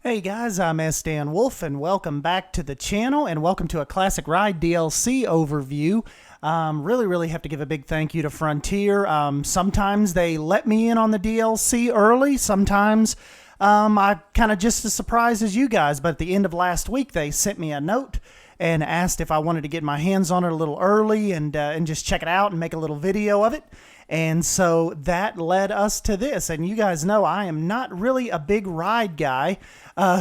Hey guys, I'm S. Dan Wolf, and welcome back to the channel, and welcome to a Classic Ride DLC overview. Really have to give a big thank you to Frontier. Sometimes they let me in on the DLC early, sometimes I kind of just as surprised as you guys, but at the end of last week they sent me a note and asked if I wanted to get my hands on it a little early and just check it out and make a little video of it. And so that led us to this. And you guys know I am not really a big ride guy.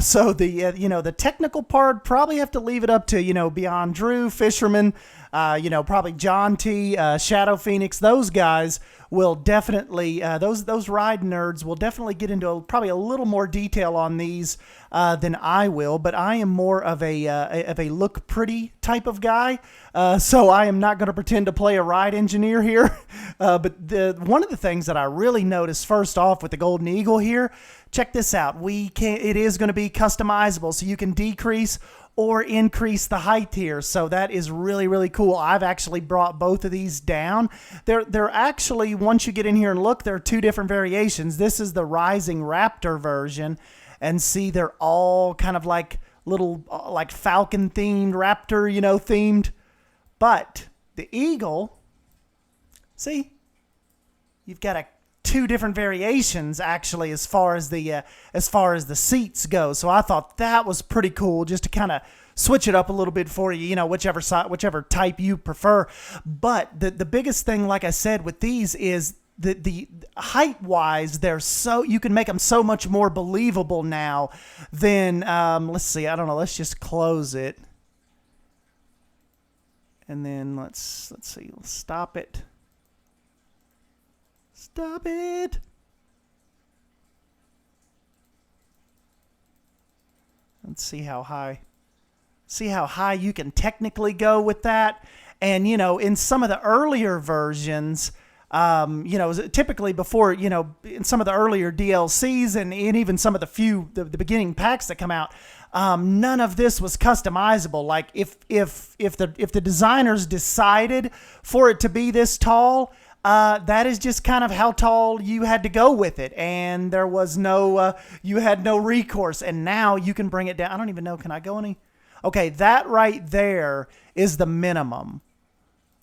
So the technical part, probably have to leave it up to, Beyond Drew, Fisherman, probably John T, Shadow Phoenix. Those guys will definitely, those ride nerds will definitely get into probably a little more detail on these than I will. But I am more of a look pretty type of guy. So I am not going to pretend to play a ride engineer here. But one of the things that I really noticed first off with the Golden Eagle here, check this out. It is going to be customizable, so you can decrease or increase the height here. So that is really cool. I've actually brought both of these down. They're actually, once you get in here and look, there are two different variations. This is the Rising Raptor version, and see, they're all kind of like little like Falcon themed, Raptor, themed. But the Eagle, see, you've got two different variations actually as far as the seats go. So I thought that was pretty cool, just to kind of switch it up a little bit for you, whichever type you prefer. But the biggest thing, like I said, with these is the height wise, you can make them so much more believable now than let's see, I don't know, let's just close it. And then let's see, let's stop it. Stop it. Let's see how high. See how high you can technically go with that. And, in some of the earlier versions, typically before, in some of the earlier DLCs and even some of the beginning packs that come out, none of this was customizable. Like if the designers decided for it to be this tall, that is just kind of how tall you had to go with it, and there was you had no recourse. And now you can bring it down. I don't even know, can I go any? Okay, that right there is the minimum.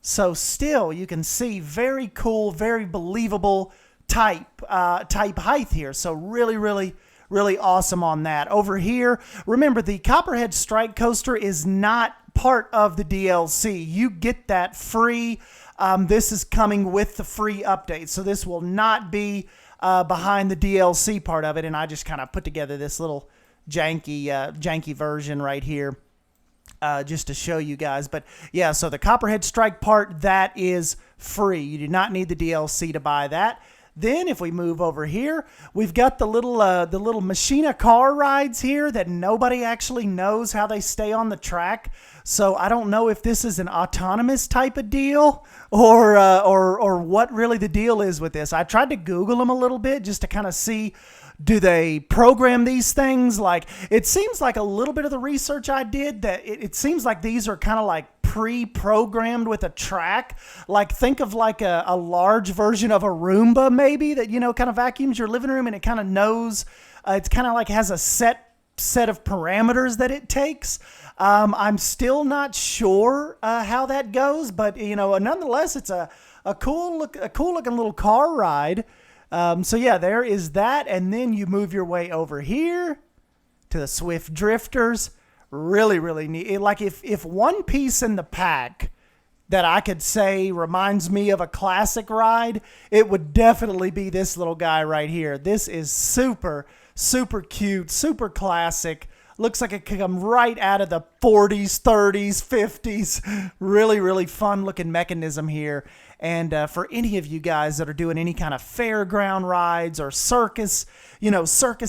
So still, you can see very cool, very believable type height here. So really awesome on that. Over here, remember, the Copperhead Strike coaster is not part of the DLC. You get that free. This is coming with the free update, so this will not be behind the DLC part of it. And I just kind of put together this little janky version right here, just to show you guys. But yeah, so the Copperhead Strike part, that is free. You do not need the DLC to buy that. Then if we move over here, we've got the little Machina car rides here that nobody actually knows how they stay on the track. So I don't know if this is an autonomous type of deal or what really the deal is with this. I tried to Google them a little bit just to kind of see, do they program these things? Like, it seems like a little bit of the research I did that it seems like these are kind of like pre-programmed with a track. Like, think of like a large version of a Roomba maybe that, kind of vacuums your living room, and it kind of knows, it's kind of like has a set of parameters that it takes. I'm still not sure how that goes, but nonetheless, it's a cool looking little car ride. So yeah, there is that, and then you move your way over here to the Swift Drifters. Really neat. Like, if one piece in the pack that I could say reminds me of a classic ride, it would definitely be this little guy right here. This is super cute, super classic. Looks like it could come right out of the 40s, 30s, 50s. Really fun looking mechanism here. And for any of you guys that are doing any kind of fairground rides or circus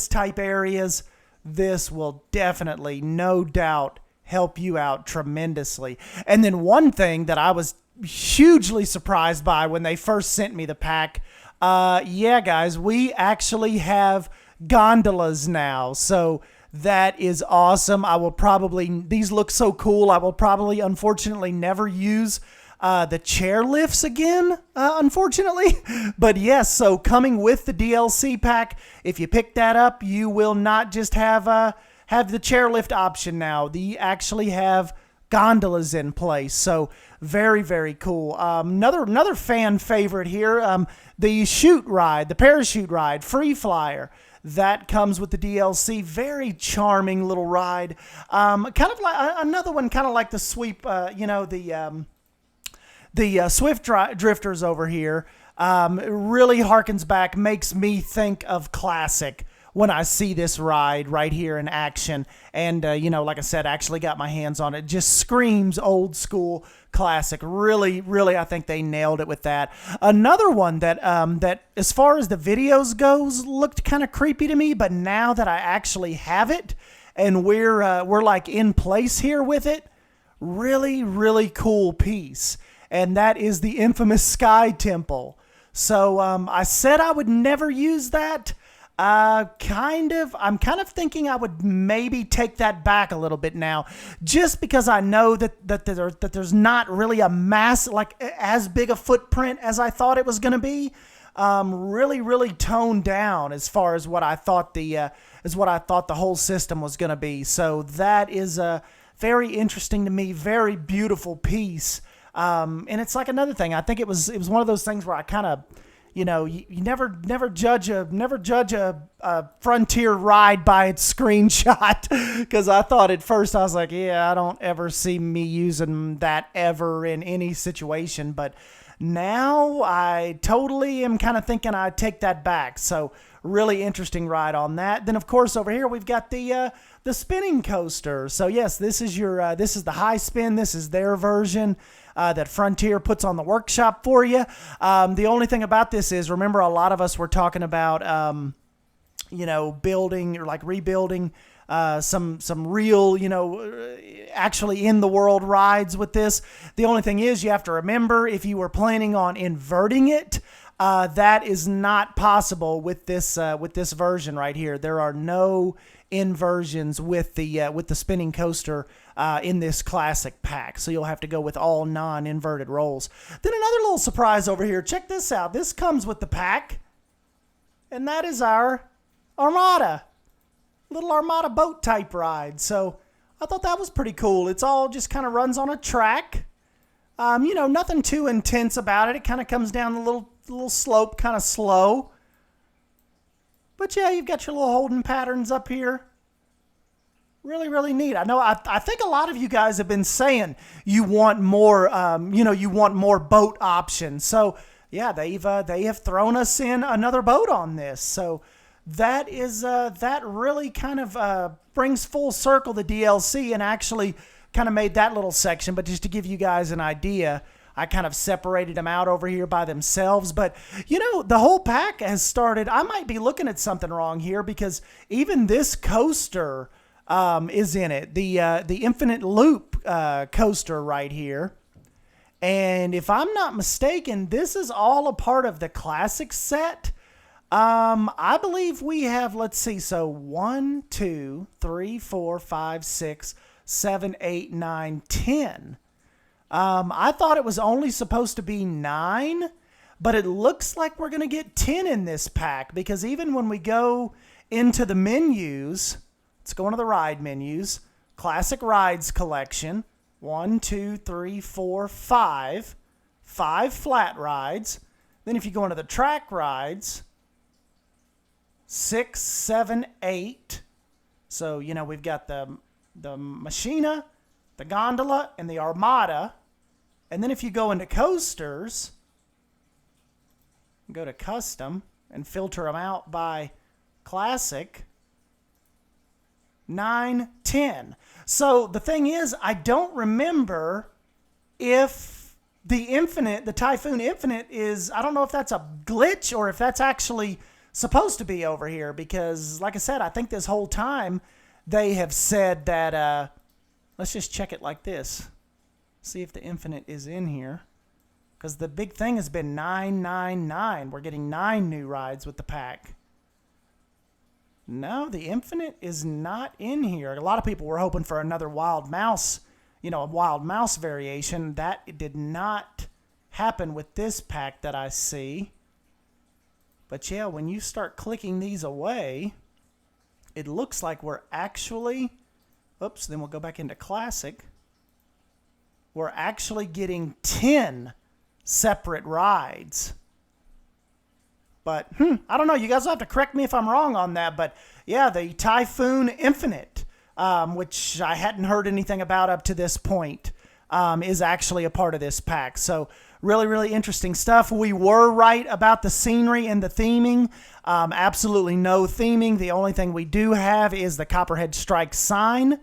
type areas, this will definitely, no doubt, help you out tremendously. And then one thing that I was hugely surprised by when they first sent me the pack, yeah, guys, we actually have gondolas now. So that is awesome. These look so cool. I will probably, unfortunately, never use The chair lifts again, unfortunately. But yes, so coming with the DLC pack, if you pick that up, you will not just have the chairlift option now. You actually have gondolas in place. So very, very cool. Another fan favorite here, the the parachute ride, Free Flyer. That comes with the DLC. Very charming little ride. Kind of like another one, kind of like the sweep, the Swift Drifters over here. Really harkens back, makes me think of classic when I see this ride right here in action. And, like I said, actually got my hands on it. Just screams old school classic. Really, really, I think they nailed it with that. Another one that, as far as the videos goes, looked kind of creepy to me, but now that I actually have it and we're like in place here with it, really, really cool piece. And that is the infamous Sky Temple. So I said I would never use that. I'm kind of thinking I would maybe take that back a little bit now, just because I know that there's not really a as big a footprint as I thought it was going to be. Really, really toned down as far as what I thought the whole system was going to be. So that is very interesting to me. Very beautiful piece. And it's like another thing. I think it was one of those things where I kind of, you never judge a Frontier ride by its screenshot, because I thought at first, I was like, yeah, I don't ever see me using that ever in any situation. But now I totally am kind of thinking I'd take that back. So really interesting ride on that. Then of course over here we've got the spinning coaster. So yes, this is the high spin. This is their version that Frontier puts on the workshop for you. The only thing about this is, remember, a lot of us were talking about building or like rebuilding some real, actually in the world rides with this. The only thing is, you have to remember, if you were planning on inverting it, that is not possible with this version right here. There are no inversions with the spinning coaster in this classic pack, so you'll have to go with all non-inverted rolls. Then another little surprise over here. Check this out. This comes with the pack, and that is our Errata, little Armada boat type ride. So I thought that was pretty cool. It's all just kind of runs on a track. Nothing too intense about it. It kind of comes down a little slope, kind of slow. But yeah, you've got your little holding patterns up here. Really, really neat. I know. I think a lot of you guys have been saying you want more. You want more boat options. So yeah, they have thrown us in another boat on this. So that is that really kind of brings full circle the DLC, and actually kind of made that little section. But just to give you guys an idea, I kind of separated them out over here by themselves. But, the whole pack has started. I might be looking at something wrong here, because even this coaster is in it. The Infinite Loop coaster right here. And if I'm not mistaken, this is all a part of the classic set. I believe we have, let's see, so 1, 2, 3, 4, 5, 6, 7, 8, 9, 10. I thought it was only supposed to be 9, but it looks like we're going to get 10 in this pack, because even when we go into the menus, let's go into the ride menus, Classic Rides Collection, 1, 2, 3, 4, 5, 5 flat rides. Then if you go into the track rides, 6, 7, 8. So, we've got the Machina, the Gondola, and the Armada. And then if you go into coasters, go to custom and filter them out by classic, 9, 10. So the thing is, I don't remember if the Typhoon Infinite is, I don't know if that's a glitch or if that's actually supposed to be over here, because like I said, I think this whole time they have said that, let's just check it like this. See if the Infinite is in here. Because the big thing has been 999. We're getting 9 new rides with the pack. No, the Infinite is not in here. A lot of people were hoping for another Wild Mouse a wild mouse variation. That did not happen with this pack that I see. But yeah, when you start clicking these away, it looks like we're actually, oops, then we'll go back into Classic. We're actually getting 10 separate rides. But, I don't know. You guys will have to correct me if I'm wrong on that. But, yeah, the Typhoon Infinite, which I hadn't heard anything about up to this point, is actually a part of this pack. So, really, really interesting stuff. We were right about the scenery and the theming. Absolutely no theming. The only thing we do have is the Copperhead Strike sign.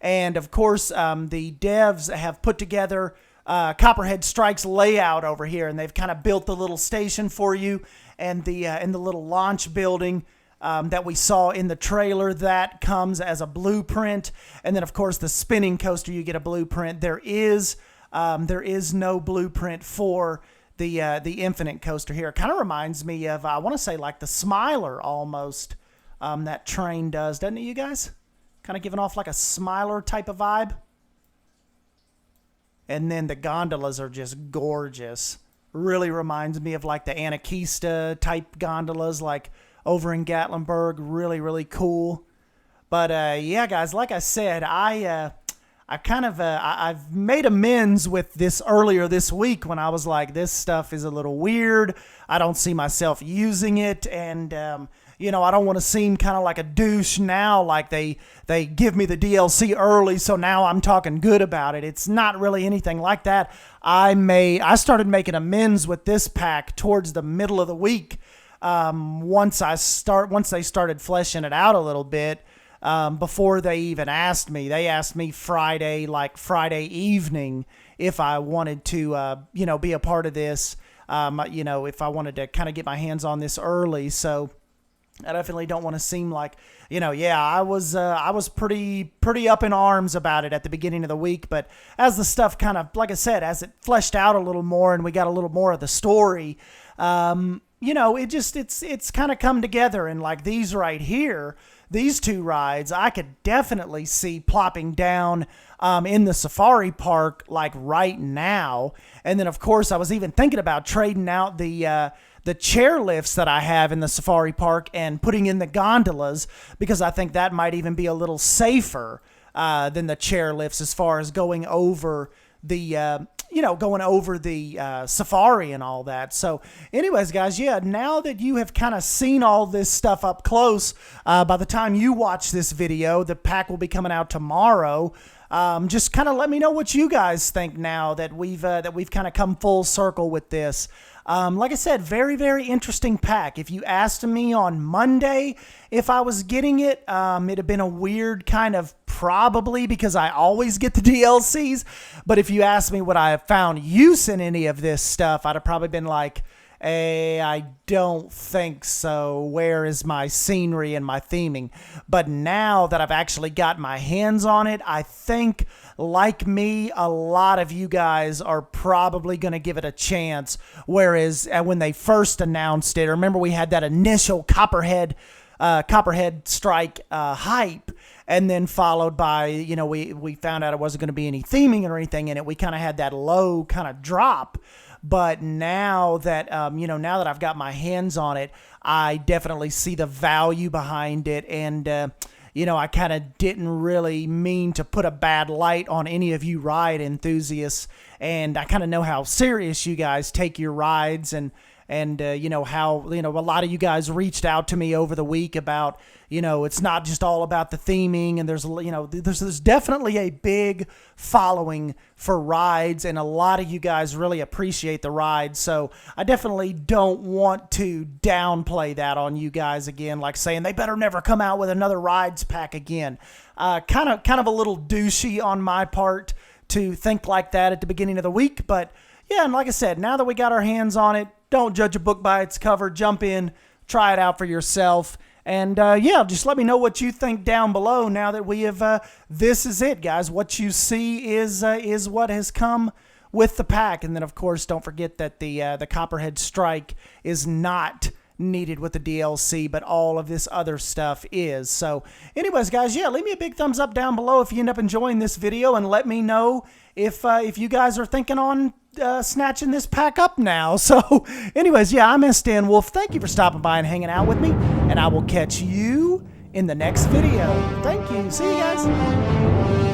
And, of course, the devs have put together Copperhead Strike's layout over here, and they've kind of built the little station for you and the little launch building that we saw in the trailer. That comes as a blueprint. And then, of course, the spinning coaster, you get a blueprint. There is no blueprint for the Infinite coaster here. It kind of reminds me of, I want to say, like the Smiler almost, that train does, doesn't it, you guys? Kind of giving off like a Smiler type of vibe. And then the gondolas are just gorgeous. Really reminds me of like the Anarchista type gondolas like over in Gatlinburg. Really, really cool. But yeah, guys, like I said, I've made amends with this earlier this week when I was like, this stuff is a little weird. I don't see myself using it. And, I don't want to seem kind of like a douche now, like they give me the DLC early, so now I'm talking good about it. It's not really anything like that. I started making amends with this pack towards the middle of the week. Once they started fleshing it out a little bit, before they even asked me. They asked me Friday evening if I wanted to, be a part of this, if I wanted to kind of get my hands on this early. So I definitely don't want to seem like, I was pretty up in arms about it at the beginning of the week. But as the stuff kind of, like I said, as it fleshed out a little more and we got a little more of the story, it's kind of come together. And like these right here, these two rides, I could definitely see plopping down in the safari park like right now. And then, of course, I was even thinking about trading out the chairlifts that I have in the safari park and putting in the gondolas, because I think that might even be a little safer than the chairlifts as far as going over the safari and all that. So anyways, guys, yeah, now that you have kind of seen all this stuff up close, by the time you watch this video, the pack will be coming out tomorrow. Just kind of let me know what you guys think now that we've kind of come full circle with this. Like I said, very, very interesting pack. If you asked me on Monday if I was getting it, it'd have been a weird kind of probably, because I always get the DLCs. But if you asked me would I have found use in any of this stuff, I'd have probably been like, I don't think so. Where is my scenery and my theming? But now that I've actually got my hands on it, I think, like me, a lot of you guys are probably going to give it a chance. Whereas when they first announced it, remember we had that initial Copperhead Strike hype, and then followed by, we found out it wasn't going to be any theming or anything in it. We kind of had that low kind of drop. But now that, now that I've got my hands on it, I definitely see the value behind it. And, I kind of didn't really mean to put a bad light on any of you ride enthusiasts. And I kind of know how serious you guys take your rides, and how, a lot of you guys reached out to me over the week about, it's not just all about the theming, and there's definitely a big following for rides, and a lot of you guys really appreciate the rides. So I definitely don't want to downplay that on you guys again, like saying they better never come out with another rides pack again. Kind of a little douchey on my part to think like that at the beginning of the week. But yeah, and like I said, now that we got our hands on it, don't judge a book by its cover. Jump in, try it out for yourself. And just let me know what you think down below now that we have, this is it, guys. What you see is what has come with the pack. And then, of course, don't forget that the Copperhead Strike is not needed with the DLC, but all of this other stuff is. So anyways, guys, yeah, leave me a big thumbs up down below if you end up enjoying this video, and let me know if you guys are thinking on snatching this pack up now. So anyways, yeah, I'm Stan Wolf. Thank you for stopping by and hanging out with me, and I will catch you in the next video. Thank you. See you guys.